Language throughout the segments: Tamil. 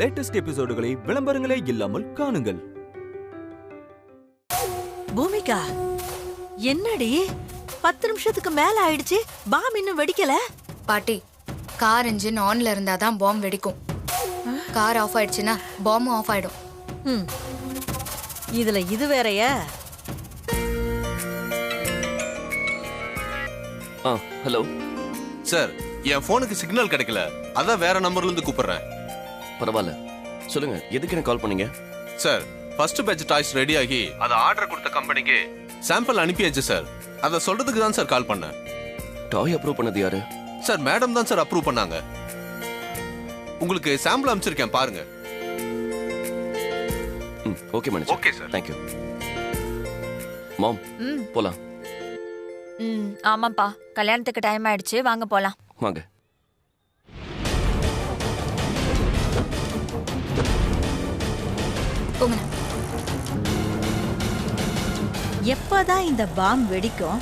லேட்டஸ்ட் எபிசோடுகளை விளம்பரங்களே இல்லாமல் காணுங்கள். பூமிகா, என்னடி 10 நிமிஷத்துக்கு மேல ஆயிடுச்சு, பாம் இன்னும் வெடிக்கல? பாட்டி, கார் இன்ஜின் ஆன்ல இருந்தாதான் பாம் வெடிக்கும். கார் ஆஃப் ஆயிடுச்சுன்னா பாம்பும் ஆஃப் ஆயிடும். இதுல இது வேறயா? ஹலோ சார், என் போனுக்கு சிக்னல் கிடைக்கல, அதான் வேற நம்பர்ல இருந்து கூப்பிடுறேன். பரவாயில்ல, சொல்லுங்க, எதுக்கு எனக்கு கால் பண்ணீங்க? Sir, first batch toys ready ஆகி அதை ஆர்டர் கொடுத்த கம்பெனிக்கு சாம்பிள் அனுப்பியாச்சு சார். அதை சொல்றதுக்கு தான் சார் கால் பண்ணேன். டாய் அப்ரூவ் பண்ணது யாரு? சார், மேடம் தான் சார் அப்ரூவ் பண்ணாங்க. உங்களுக்கு சாம்பிள் அனுப்பிச்சிருக்கேன், பாருங்க. Okay manager. Okay sir, thank you. Ma'am, போலாம். ஆமாப்பா, கல்யாணத்துக்கு டைம் ஆயிடுச்சு, வாங்க போலாம். வாங்க. எப்பதான் இந்த பாம் வெடிக்கும்?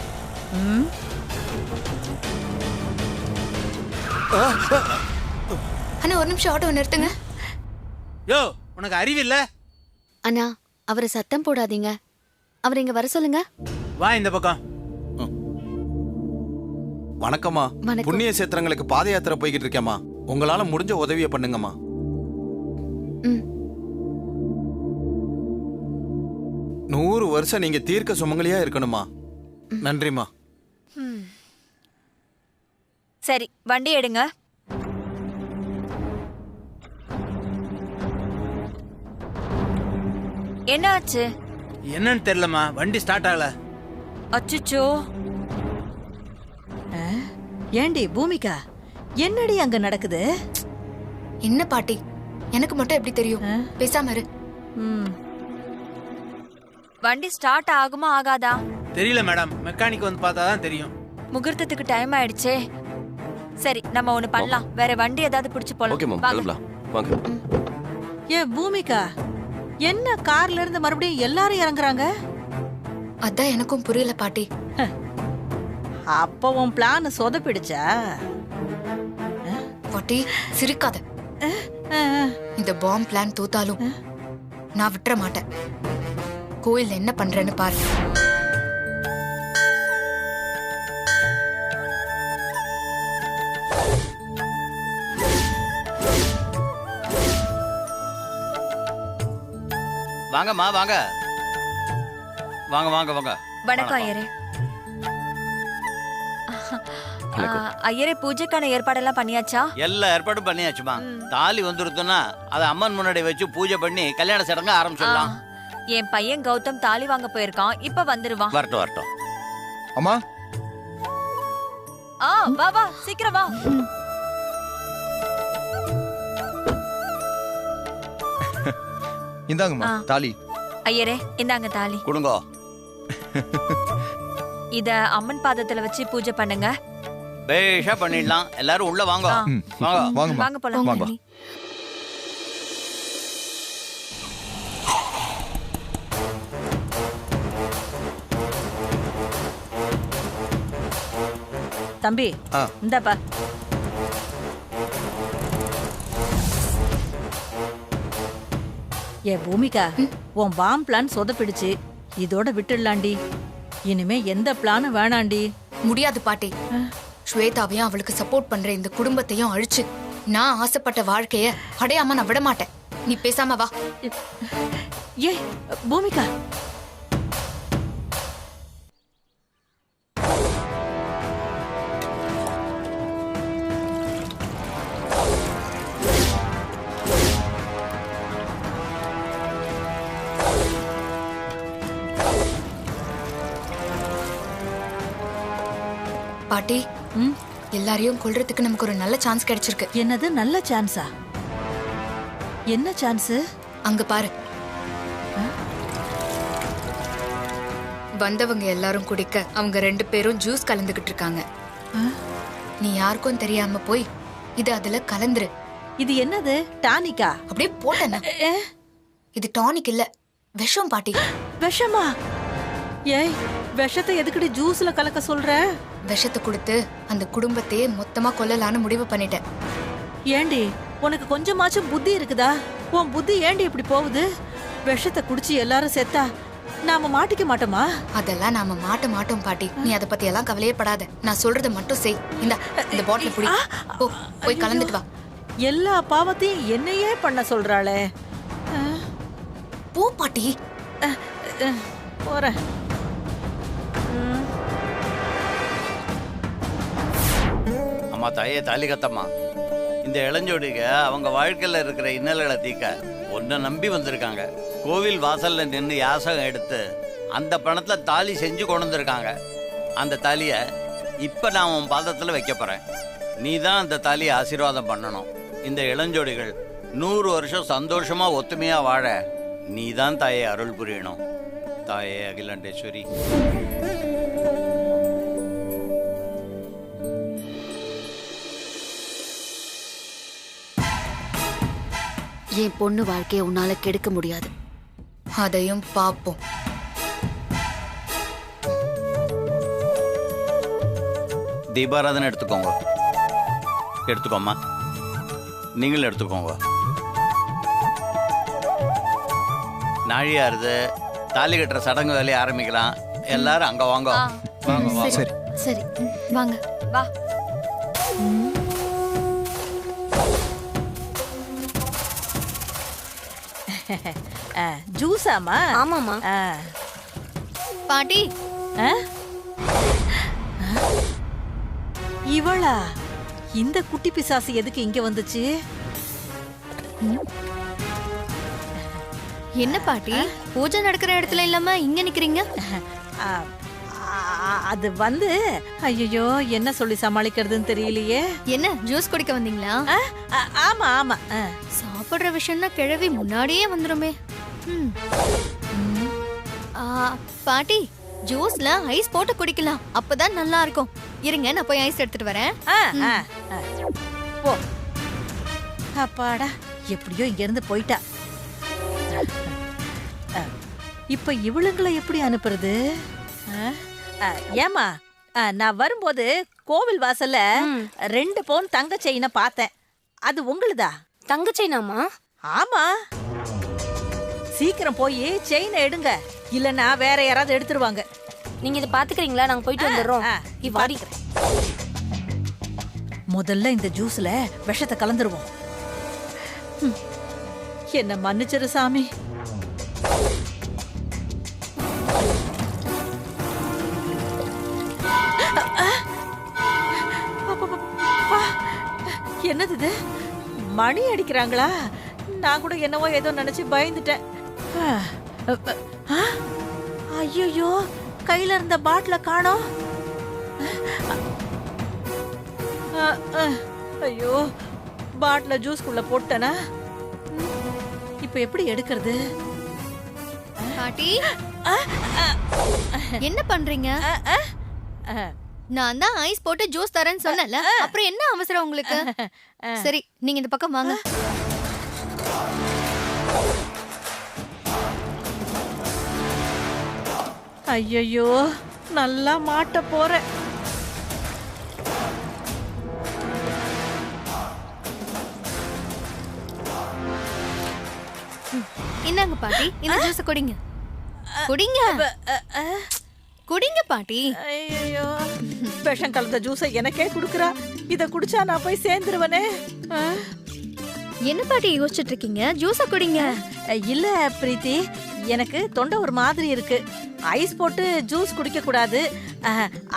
அண்ணா, ஒரு நிமிஷம் ஆட்டோ நிறுத்துங்க. யோ, உனக்கு அறிவில்ல? அண்ணா, அவரை சத்தம் போடாதீங்க, அவர் இங்க வர சொல்லுங்க. வா இந்த பக்கம். வணக்கம்மா. புண்ணிய சேத்திரங்களுக்கு பாத யாத்திரை போய்கிட்டு இருக்கேம்மா. உங்களால முடிஞ்ச உதவியை பண்ணுங்கம்மா. 100 வருஷம் நீங்க தீர்க்க சுமங்கலியா இருக்கணுமா. நன்றிமா. சரி, வண்டி எடுங்க. என்ன ஆச்சு? என்னன்னு தெரியலமா, வண்டி ஸ்டார்ட் ஆகல. அச்சுச்சோ. ஏண்டி பூமிகா, என்னடி அங்க நடக்குது? என்ன பாட்டி, எனக்கு மட்டும் எப்படி தெரியும்? பேசாம இரு. வண்டி ஸ்டார்ட் ஆகுமா ஆகாதா? தெரியல மேடம், மெக்கானிக் வந்து பார்த்தாதான் தெரியும். முகூர்த்தத்துக்கு டைம் ஆயிடுச்சே. சரி, நம்ம ஒண்ணு பண்ணலாம், வேற வண்டி ஏதாவது பிடிச்சு போலாம். ஓகே மாம், கிளம்பலாம். வாங்க. ஏ பூமிகா, என்ன கார்ல இருந்து மறுபடியும் எல்லாரும் இறங்குறாங்க? அதான் எனக்கும் புரியல பாட்டி. அப்ப உன் பிளான் சொதப்பிடுச்சா? பாட்டி, சிரிக்காத. இந்த பாம் பிளான் தோத்தாலும் நான் விட்டுற மாட்டேன். கோயில் என்ன பண்றேன்னு பாரு. வாங்கம்மா, வாங்க வாங்க வாங்க வாங்க. வணக்கம் ஐயரே. ஐயரே, பூஜைக்கான ஏற்பாடெல்லாம் பண்ணியாச்சா? எல்லா ஏற்பாடும் பண்ணியாச்சுமா. தாலி வந்துருதுன்னா அதை அம்மன் முன்னாடி வச்சு பூஜை பண்ணி கல்யாண சடங்கு ஆரம்பிச்சிடலாம். என் பையன் கௌதம் தாலி வாங்க போயிருக்கான், இப்ப வந்துருவான். வரட்டும் வரட்டும். அம்மா, வா வா, சீக்கிரம் வா. இந்தாங்கம்மா தாலி. ஐயரே, இந்தாங்க தாலி. கொடுங்க. இத அம்மன் பாதத்துல வச்சு பூஜை பண்ணுங்க. பேஷா பண்ணிடலாம். எல்லாரும் உள்ள வாங்க. வாங்க வாங்க போலாம். வாங்க. தம்பி, இந்தாப்பா. ஏ பூமிகா, உன் பாம் பிளான் சொதப்பிடுச்சு, இதோட விட்டுடலாண்டி. இனிமே எந்த பிளானும் வேணாண்டி. முடியாது பாட்டி. ஸ்வேதாவையும் அவளுக்கு சப்போர்ட் பண்ற இந்த குடும்பத்தையும் அழிச்சு நான் ஆசைப்பட்ட வாழ்க்கைய அடையாம நான் விட மாட்டேன். நீ பேசாம வா. ஏ பூமிகா, பாட்டி, எல்லாரையும் கொல்றதுக்கு நமக்கு ஒரு நல்ல சான்ஸ் கிடைச்சிருக்கு. என்னது நல்ல சான்ஸா? என்ன சான்ஸ்? அங்க பாரு. வந்தவங்க எல்லாரும் குடிக்க அவங்க 2 பேரும் ஜூஸ் கலந்துகிட்டு இருக்காங்க. நீ யாருக்கும் தெரியாம போய் இது அதுல கலந்துரு. இது என்னது? டானிக்கா? அப்படியே போட்டேன்னா. இது டானிக் இல்ல, விஷம் பாட்டி. விஷமா? ஏய், விஷத்தை எதுக்குடி ஜூஸ்ல கலக்க சொல்ற? விஷத்தை கொடுத்து அந்த குடும்பத்தையே மொத்தமா கொல்லலான்னு முடிவு பண்ணிட்டேன். ஏண்டி, உனக்கு கொஞ்சமாச்சும் புத்தி இருக்குதா? உன் புத்தி ஏண்டி இப்படி போகுது? விஷத்தை குடிச்சு எல்லாரும் செத்தா நாம மாட்டிக்க மாட்டோமா? அதெல்லாம் நாம மாட்ட மாட்டோம் பாட்டி. நீ அதை பத்தி எல்லாம் கவலையே படாத. நான் சொல்றதை மட்டும் செய். இந்த பாட்டில் புடி. போய் கலந்துட்டு வா. எல்லா பாவத்தையும் என்னையே பண்ண சொல்றாளே. போ பாட்டி. போறேன். அம்மா தாயே தாலி கத்தம்மா. இந்த இளஞ்சோடிக அவங்க வாழ்க்கையில் இருக்கிற இன்னல்களை தீக்க ஒன்றை நம்பி வந்திருக்காங்க. கோவில் வாசல்ல நின்று யாசகம் எடுத்து அந்த பணத்தில் தாலி செஞ்சு கொண்டு வந்திருக்காங்க. அந்த தாலியை இப்போ நான் உன் பாதத்தில் வைக்க போகிறேன். நீ தான் அந்த தாலியை ஆசீர்வாதம் பண்ணணும். இந்த இளஞ்சோடிகள் 100 வருஷம் சந்தோஷமா ஒத்துமையா வாழ நீ தான் தாயே அருள் புரியணும். தாயே அகிலாண்டேஸ்வரி. என் பொண்ணு வாழ்க்கையை உன்னால கெடுக்க முடியாது. அதையும் பாப்போம். தீபாராதனை எடுத்துக்கோங்க. எடுத்துக்கோம்மா. நீங்களும் எடுத்துக்கோங்க. நாழியாருது தாலி கட்டுற சடங்கு வேலையை ஆரம்பிக்கலாம். எல்லாரும் அங்க வாங்க. சரி சரி வாங்க. வா. ஜூஸாமா? ஆமாமா. பாட்டி இவளா? இந்த குட்டி பிசாசு எதுக்கு இங்க வந்துச்சு? என்ன பாட்டி, பூஜை நடக்கிற இடத்துல இல்லாம இங்க நிக்கிறீங்க? அது வந்து ஐயோ என்ன சொல்லி சமாளிக்கிறதுன்னு தெரியலையே. என்ன ஜூஸ் குடிக்க வந்தீங்களா? ஆமா ஆமா. சாப்பிடுற விஷயம்னா கிழவி முன்னாடியே வந்துருமே. பாட்டி, ஜூஸ்ல ஐஸ் போட்டு குடிக்கலாம், அப்பதான் நல்லா இருக்கும். இருங்க, நான் போய் ஐஸ் எடுத்துட்டு வரேன். போ. அப்பாடா, எப்படியோ இங்க இருந்து போயிட்டா. இப்ப இவளுங்களை எப்படி அனுப்புறது? ஏமா, நான் வரும்போது கோவில் வாசல்ல 2 பவுன் தங்க செயினை பார்த்தேன். அது உங்களுதா? தங்க செயினாமா? ஆமா. சீக்கிரம் போய் செயினை எடுங்க, இல்லன்னா வேற யாராவது எடுத்துருவாங்க. நீங்க இதை பாத்துக்கிறீங்களா? நாங்க போயிட்டு வந்துடுறோம். முதல்ல இந்த ஜூஸ்ல விஷத்தை கலந்துருவோம். என்ன மன்னிச்சிரு சாமி. என்னது இது? மணி அடிக்கிறாங்களா? நான் கூட என்னவோ ஏதோ நினைச்சு பயந்துட்டேன். ஐயோ, கையில இருந்த பாட்டில காணோம். ஐயோ, பாட்டில ஜூஸ்குள்ள போட்டனா? இப்ப எப்படி எடுக்கிறது? பாட்டி, என்ன பண்றீங்க? நான் தான் ஐஸ் போட்டு ஜூஸ் தரேன்னு சொன்னல, அப்புறம் என்ன அவசரம் உங்களுக்கு? சரி, நீங்க இந்த பக்கம் வாங்க. ஐயோ, நல்லா மாட்ட போறேன். இந்தாங்க பாட்டி, இந்த ஜூஸ் குடிங்க. குடிங்க குடிங்க பாட்டி. ஐயோ, விஷம் கலந்த ஜூஸை எனக்கே குடுக்குறா. இத குடிச்சா நான் போய் சேர்ந்துருவனே. என்ன பாட்டி யோசிச்சுட்டு இருக்கீங்க? ஜூஸ குடிங்க. இல்ல பிரீத்தி, எனக்கு தொண்டை ஒரு மாதிரி இருக்கு. ஐஸ் போட்டு ஜூஸ் குடிக்க கூடாது,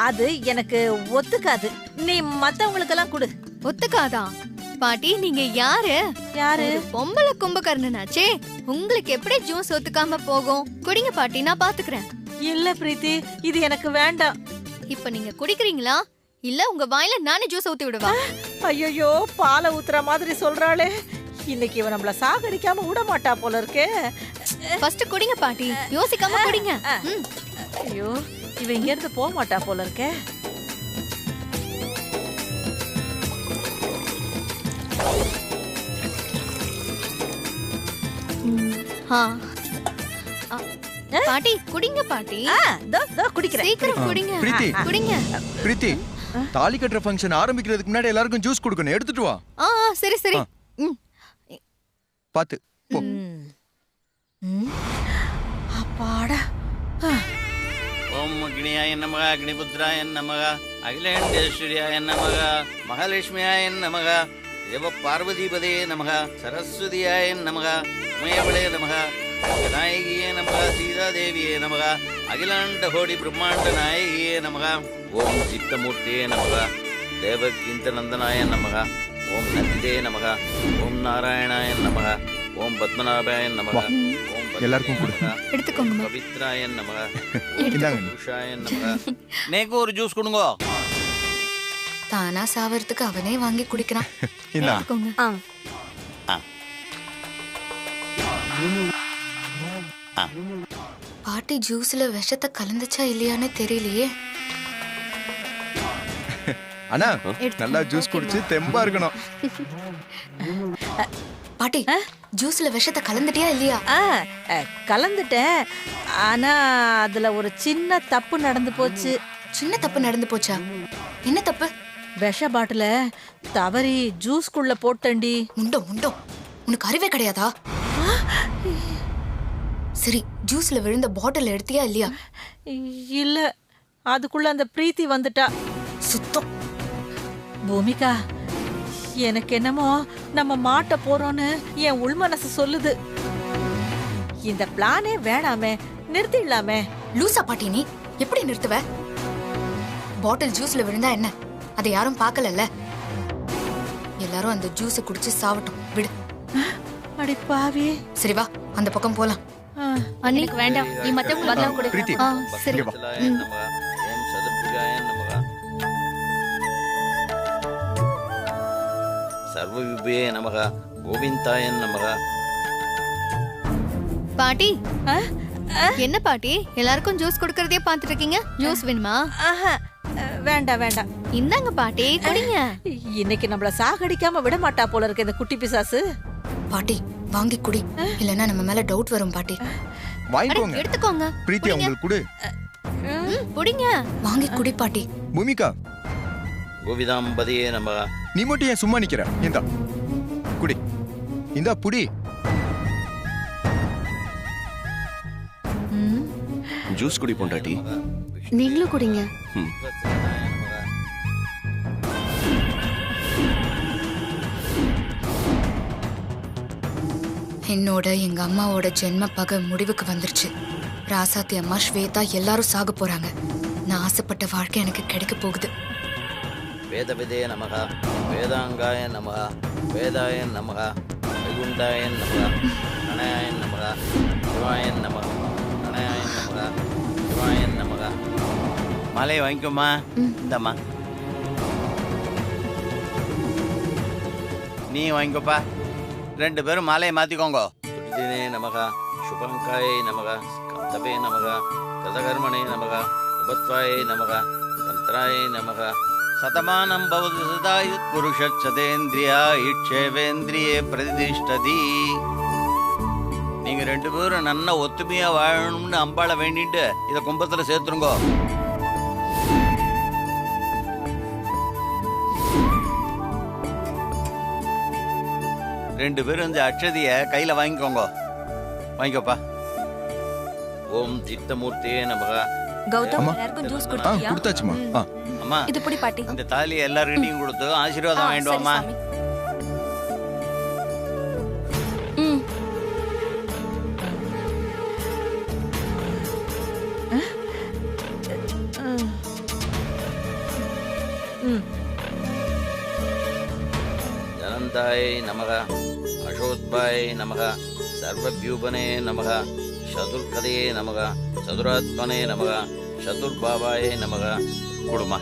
அது எனக்கு ஒத்துக்காது. நீ மத்தவங்களுக்கெல்லாம் குடு. ஒத்துக்காதா? பாட்டி, நீங்க யாரு? பொம்பளை கும்பகர்ணனாச்சே, உங்களுக்கு எப்படி ஜூஸ் ஒத்துக்காம போகும்? குடிங்க பாட்டி, நான் பாத்துக்கிறேன். இல்ல பிரீத்தி, இது எனக்கு வேண்டாம். இப்ப நீங்க குடிக்கிறீங்களா, இல்ல உங்க வாயில நானே ஜூஸ் ஊத்தி விடுவா? ஐயோ, பாலை ஊத்துற மாதிரி சொல்றாளே. இன்னைக்கு இவ நம்மள சாகடிக்காம விட மாட்டா போல இருக்கே. ஃபர்ஸ்ட் குடிங்க பாட்டி, யோசிக்காம குடிங்க. ஐயோ, இவ இங்க இருந்து போக மாட்டா போல இருக்கே. பாட்டி குடிங்க பாட்டி. குடிக்கிறேன். சீக்கிரம் குடிங்க. குடிங்க. பிரீத்தி, தாலி கட்டுற ஃபங்க்ஷன் ஆரம்பிக்கிறதுக்கு முன்னாடி எல்லாருக்கும் ஜூஸ் கொடுக்கணும், எடுத்துட்டு வா. சரி சரி. பாத்து போ. அப்பாடா. ஓம் அக்னியாய நமக, அக்னிபுத்திராய நமக, அகிலேண்டேஸ்வரியாய நமக, மகாலட்சுமியாய நமக, தேவ பார்வதிபதே நமக, சரஸ்வதியாய நமக, உமையவளே நமக, நாயகியே நமக, சீதாதேவியே நமக, அகிலாண்ட கோடி பிரம்மாண்ட நாயகியே நமக, ஓம் சித்தமூர்த்தியே நமக, தேவகீந்தநந்தனாய நமக, ஓம் நந்திதே நமக, ஓம் நாராயணாய நமக, ஓம் பத்மநாபாய நமக, ஓம் எல்லாருக்கும் கொடு. எடுத்துக்கோங்க. பவித்ராய நமக, இந்தாங்க. புருஷாய நமக. நேக்கு ஒரு ஜூஸ் கொடுங்க. தானா சாவறதுக்கு அவனே வாங்கி குடிக்கிறான். இந்தா. பாட்டி ஜூஸ்ல விஷத்தை கலந்துச்சா இல்லையான்னு தெரியலையே. அண்ணா நல்லா ஜூஸ் குடிச்சு தெம்பா இருக்கணும். பாட்டி ஜூஸ்ல விஷத்தை கலந்துட்டியா இல்லையா? கலந்துட்டேன். ஆனா அதுல ஒரு சின்ன தப்பு நடந்து போச்சு. சின்ன தப்பு நடந்து போச்சா? என்ன தப்பு? விஷ பாட்டில தவறி ஜூஸ்குள்ள போட்டண்டி. முண்டோ முண்டோ, உனக்கு அறிவே கிடையாதா? சரி, ஜூஸ்ல விழுந்த பாட்டில் எடுத்தியா இல்லையா? இல்ல, அதுக்குள்ள அந்த பிரீத்தி வந்துட்டா. சுத்தம். பூமிகா, எனக்கு என்னமோ நம்ம மாட்ட போறோம்னு என் உள்மனசு சொல்லுது. இந்த பிளானே வேணாமே, நிறுத்திடலாமே. லூசா பாட்டி, நீ எப்படி நிறுத்துவ? பாட்டில் ஜூஸ்ல விழுந்தா என்ன? அதை யாரும் பார்க்கலல்ல. எல்லாரும் அந்த ஜூஸ குடிச்சு சாவட்டும், விடு. அடி பாவி. சரி வா, அந்த பக்கம் போலாம். அன்னைக்கு வேண்டாம், நீ மத்தவங்க பதிலாம் கொடு. பிரீத்தி, சரி. நமக, ஓம் சதுர்புஜாய நமக, சர்வவிபே நமக, கோவிந்தாய நமக. பாட்டி, என்ன பாட்டி எல்லாருக்கும் ஜூஸ் கொடுக்கறதே பாத்துட்டு இருக்கீங்க? ஜூஸ் வேணுமா? வேண்டாம் வேண்டாம். இந்தாங்க பாட்டி, குடிங்க. இன்னைக்கு நம்மள சாகடிக்காம விட மாட்டா போல இருக்கு இந்த குட்டி பிசாசு. பாட்டி வாங்கி குடி, இல்லனா நம்ம மேல டவுட் வரும். பாட்டி வாங்கிக்கோங்க. எடுத்துக்கோங்க. பிரீத்தி உங்களுக்கு கொடு. குடிங்க. வாங்கி குடி பாட்டி. பூமிகா, கோவிதாம்பதியே நமக. நீ மட்டும் ஏன் சும்மா நிக்கிற? இந்தா குடி. இந்தா புடி. ஜூஸ் குடி பொண்டாட்டி. நீங்களும் குடிங்க. என்னோட எங்க அம்மாவோட ஜென்ம பகை முடிவுக்கு வந்துருச்சு. ராசாத்தி அம்மா, ஸ்வேதா எல்லாரும் சாக போறாங்க. நான் ஆசைப்பட்ட வாழ்க்கை எனக்கு கிடைக்க போகுது. வேதவிதே நமக, வேதாங்காய நமக, வேதாய நமக, வைகுண்டாய நமக, கணயாய நமக, சிவாய நமக, கணயாய நமக, சிவாய நமக. மாலையை வாங்கிக்கோமா. இந்தம்மா நீ வாங்கிக்கோப்பா. ரெண்டு பேரும் மாலையை மாத்திக்கோங்க. துடிதினே நமக, சுபங்காயை நமக, கந்தவே நமக, கதகர்மணே நமக, உபத்வாயை நமக, தந்திராயை நமக. சதமானம் பவது சதாயுத் புருஷேந்திரியா இட்சேவேந்திரியே பிரதிஷ்டதி. நீங்க ரெண்டு பேரும் நல்லா ஒத்துமையா வாழணும்னு அம்பாளை வேண்டிட்டு இதை கும்பத்துல சேர்த்துருங்கோ. ரெண்டு பேரும் இந்த அக்ஷதிய கையில வாங்கிக்கோங்க. வாங்கிக்கோப்பா. ஓம் சித்தமூர்த்தியே நமக. கௌதம், எல்லாருக்கும் ஜூஸ் கொடுத்தியா? கொடுத்தாச்சுமா. அம்மா, இது புடி பாட்டி. இந்த தாலி எல்லார்கிட்டையும் கொடுத்து ஆசீர்வாதம் வேண்டுவோம்மா. ஜனந்தாயை நமக, அசோத்பாயை நமக, சர்வவியூபனே நமக, சதுர்கதையே நமக, சதுராத்மனே நமக, சதுர்பாபாயே நமக. கொடுமா.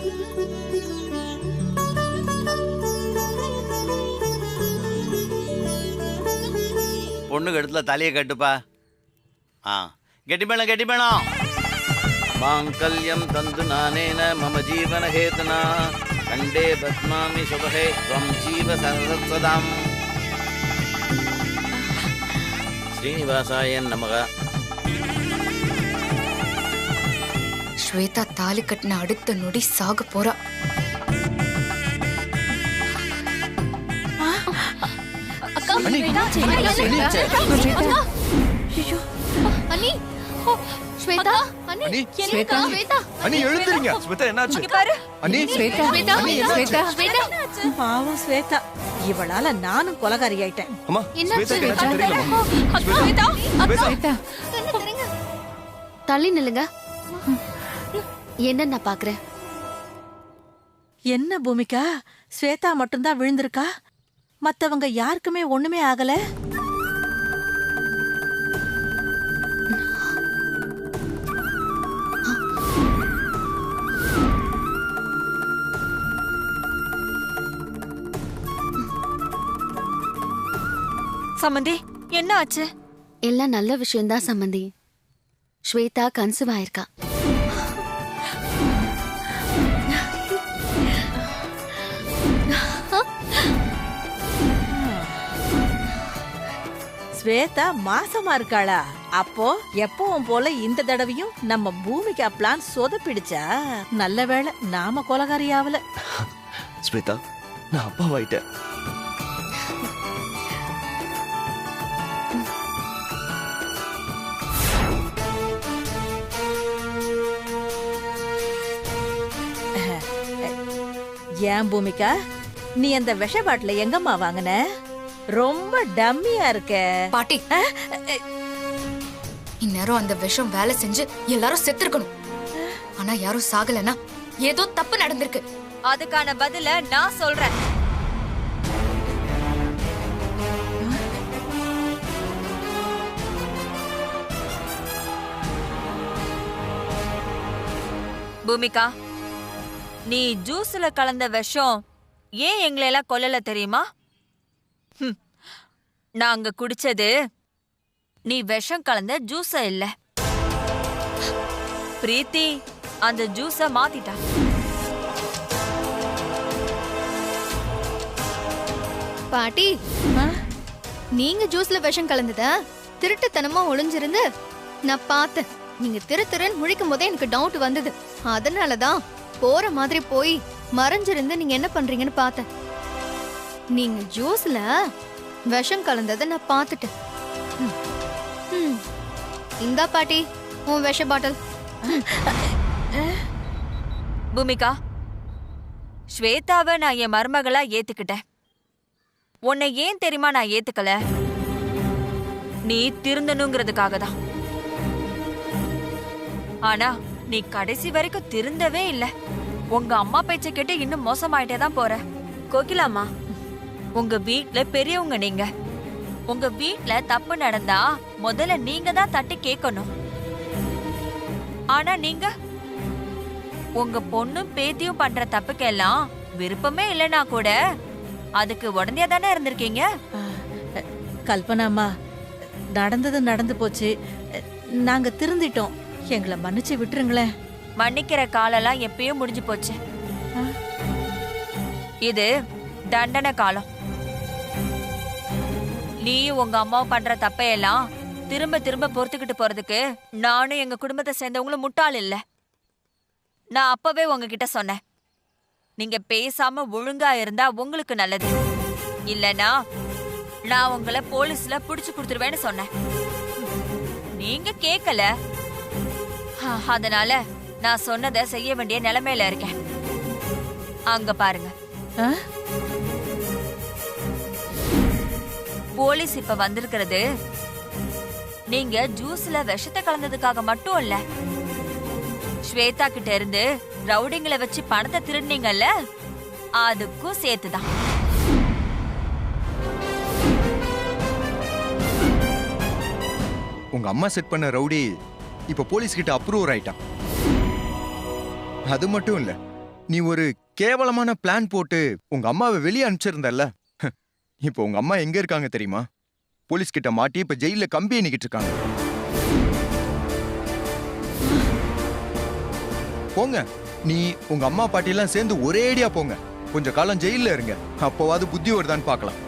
பொண்ணுக்கு இடத்துல தலையை கட்டுப்பா. கெட்டி மேளம், கெட்டி மேளம். மாங்கல்யம் தந்து நானேன மம ஜீவன ஹேதுனா கண்டே பத்மாமி சுபஹே த்வம் ஜீவ சரஸ்வதாம். ஸ்ரீனிவாசாய நமக. ஸ்வேதா தாலி கட்டின அடுத்த நொடி சாக போறா. அண்ணி, ஐயோ அண்ணி ஓ, ஸ்வேதா அண்ணி அண்ணி, ஸ்வேதா ஸ்வேதா அண்ணி எழுந்துருங்க. ஸ்மிதா என்னாச்சு? இங்க பாரு. அண்ணி, ஸ்வேதா அண்ணி, என்னாச்சு? ஸ்வேதா பாவம் ஸ்வேதா, இவளால நானும் கொலகாரி ஆயிட்டேன். அம்மா ஸ்மிதாக்கு என்னாச்சு தெரியலம்மா. ஸ்வேதா, தள்ளி நில்லுங்க. என்ன நான் பாக்குறேன். என்ன பூமிகா, ஸ்வேதா மட்டும்தான் விழுந்திருக்கா? மத்தவங்க யாருக்குமே ஒண்ணுமே ஆகல. சம்மந்தி என்ன ஆச்சு? எல்லாம் நல்ல விஷயம்தான் சம்பந்தி. ஸ்வேதா கன்சீவ் ஆயிருக்கா. ஸ்வேதா மாசமா இருக்காளா? அப்போ எப்பவும் போல இந்த தடவையும் நம்ம பூமிகா பிளான் சொதப்பிடுச்சா? நல்ல வேளை நாம கொலகாரி ஆவல. ஸ்மிதா நான் அப்பாவாயிட்டேன். ஏன் பூமிகா, நீ அந்த விஷ பாட்டில எங்கம்மா வாங்கின? ரொம்ப டம்மியா இருக்க. பாட்டி இந்நேரம் அந்த விஷம் வேலை செஞ்சு எல்லாரும் செத்துருக்கணும். ஆனா யாரும் சாகலன்னா ஏதோ தப்பு நடந்திருக்கு. அதுக்கான பதில நான் சொல்றேன். பூமிகா, நீ ஜூஸ்ல கலந்த விஷம் ஏன் எங்களை எல்லாம் கொல்லல தெரியுமா? நாங்க குடிச்சது நீ விஷம் கலந்த ஜூஸ இல்ல. பிரீத்தி அந்த ஜூஸ மாத்திட்டா. பாட்டி நீங்க ஜூஸ்ல விஷம் கலந்தத திருட்டுத்தனமா ஒளிஞ்சிருந்து நான் பார்த்தேன். நீங்க திருன்னு முழிக்கும் போதே எனக்கு டவுட் வந்தது. அதனாலதான் போற மாதிரி போய் மறைஞ்சிருந்து நீங்க என்ன பண்றீங்கன்னு பார்த்தேன். நீங்க ஜூஸ்ல விஷம் கலந்ததை நான் பார்த்துட்டேன். இந்தா பாட்டி உன் விஷ பாட்டில். பூமிகா, ஸ்வேதாவை நான் என் மருமகளா ஏத்துக்கிட்டேன். உன்னை ஏன் தெரியுமா நான் ஏத்துக்கல? நீ திருந்தணுங்கிறதுக்காக தான். ஆனா நீ கடைசி வரைக்கும் திருந்தவே இல்ல. உங்க அம்மா பேச்ச கேட்டு இன்னும் மோசமாயிட்டே தான் போற. கோகிலாமா, உங்க வீட்ல பெரியவங்க நீங்க. உங்க வீட்ல தப்பு நடந்தா முதல்ல நீங்க தான் தட்டி கேட்கணும். ஆனா நீங்க உங்க பொண்ணும் பேத்தியும் பண்ற தப்புக்கெல்லாம் விருப்பமே இல்லைன்னா கூட அதுக்கு உடனே தானே இருந்திருக்கீங்க. கல்பனாமா, நடந்தது நடந்து போச்சு. நாங்க திருந்திட்டோம். எங்களை மன்னிச்சு விட்டுருங்களேன். மன்னிக்கிற காலெல்லாம் எப்பயும் முடிஞ்சு போச்சு. இது தண்டனை காலம். நீயும் உங்க அம்மாவும் பண்ற தப்பையெல்லாம் திரும்ப திரும்ப பொறுத்துக்கிட்டு போறதுக்கு நானும் எங்க குடும்பத்தை சேர்ந்தவங்களும் முட்டாள் இல்ல. நான் அப்பவே உங்ககிட்ட சொன்னேன், நீங்க பேசாம ஒழுங்கா இருந்தா உங்களுக்கு நல்லது, இல்லனா நான் உங்களை போலீஸ்ல புடிச்சு கொடுத்துருவேன்னு சொன்னேன். நீங்க கேட்கல. அதனால நான் சொன்னதை செய்ய வேண்டிய நிலைமையில இருக்கேன். அங்க பாருங்க, போலீஸ் இப்ப வந்திருக்கிறது நீங்க ஜூஸ்ல விஷத்தை கலந்ததுக்காக மட்டும் இல்ல, ஸ்வேதா கிட்ட இருந்து ரவுடிங்களை வச்சு பணத்தை திருடுனீங்கல்ல, அதுக்கும் சேர்த்துதான். உங்க அம்மா செட் பண்ண ரவுடி இப்ப போலீஸ் கிட்ட அப்ரூவர் ஆயிட்டான். அது மட்டும் இல்ல, நீ ஒரு கேவலமான பிளான் போட்டு உங்க அம்மாவை வெளியே அனுப்பிச்சிருந்தல்ல, இப்போ உங்க அம்மா எங்க இருக்காங்க தெரியுமா? போலீஸ் கிட்ட மாட்டி இப்ப ஜெயில கம்பி எண்ணிக்கிட்டு இருக்காங்க. போங்க, நீ உங்க அம்மா பாட்டி எல்லாம் சேர்ந்து ஒரே அடியா போங்க. கொஞ்ச காலம் ஜெயில இருங்க, அப்போவாது புத்தி வருதான்னு பார்க்கலாம்.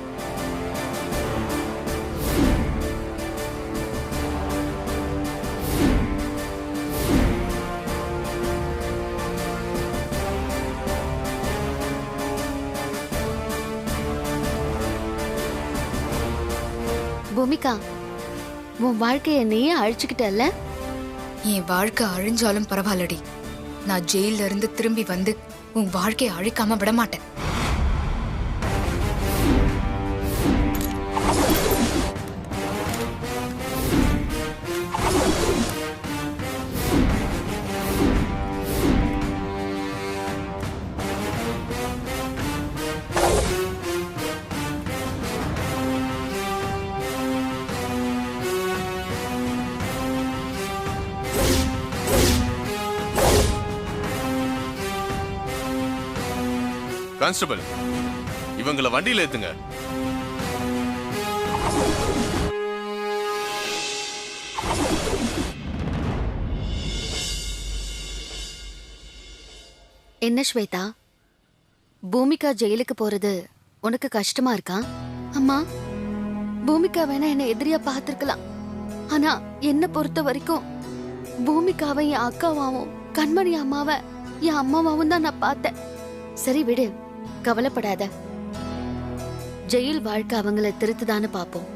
பூமிகா, உன் வாழ்க்கைய நீயே அழிச்சுக்கிட்டல்ல? என் வாழ்க்கை அழிஞ்சாலும் பரவாயில்லடி, நான் ஜெயில இருந்து திரும்பி வந்து உன் வாழ்க்கையை அழிக்காம விட மாட்டேன். கான்ஸ்டபிள், இவங்களை வண்டியில ஏத்துங்க. என்ன ஸ்வேதா, பூமிகா ஜெயிலுக்கு போறது உனக்கு கஷ்டமா இருக்கா? அம்மா, பூமிகா வேணா என்ன எதிரியா பார்த்திருக்கலாம். ஆனா என்ன பொறுத்த வரைக்கும் பூமிகாவை என் அக்காவாவும் கண்மணி அம்மாவை என் அம்மாவாவும் தான் நான் பார்த்தேன். சரி விடு, கவலைப்படாத. ஜெயில் வாழ்க்கை அவங்கள திருத்துதான்னு பாப்போம்.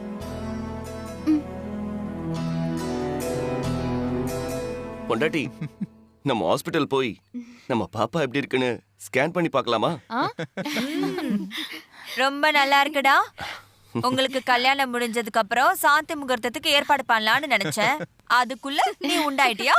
பொண்டாட்டி, நம்ம ஹாஸ்பிட்டல் போய் நம்ம பாப்பா எப்படி இருக்குன்னு ஸ்கேன் பண்ணி பார்க்கலாமா? ரொம்ப நல்லா இருக்குடா. உங்களுக்கு கல்யாணம் முடிஞ்சதுக்கு அப்புறம் சாந்தி முகூர்த்தத்துக்கு ஏற்பாடு பண்ணலாம்னு நினைச்சேன். அதுக்குள்ள நீ உண்டாயிட்டியா?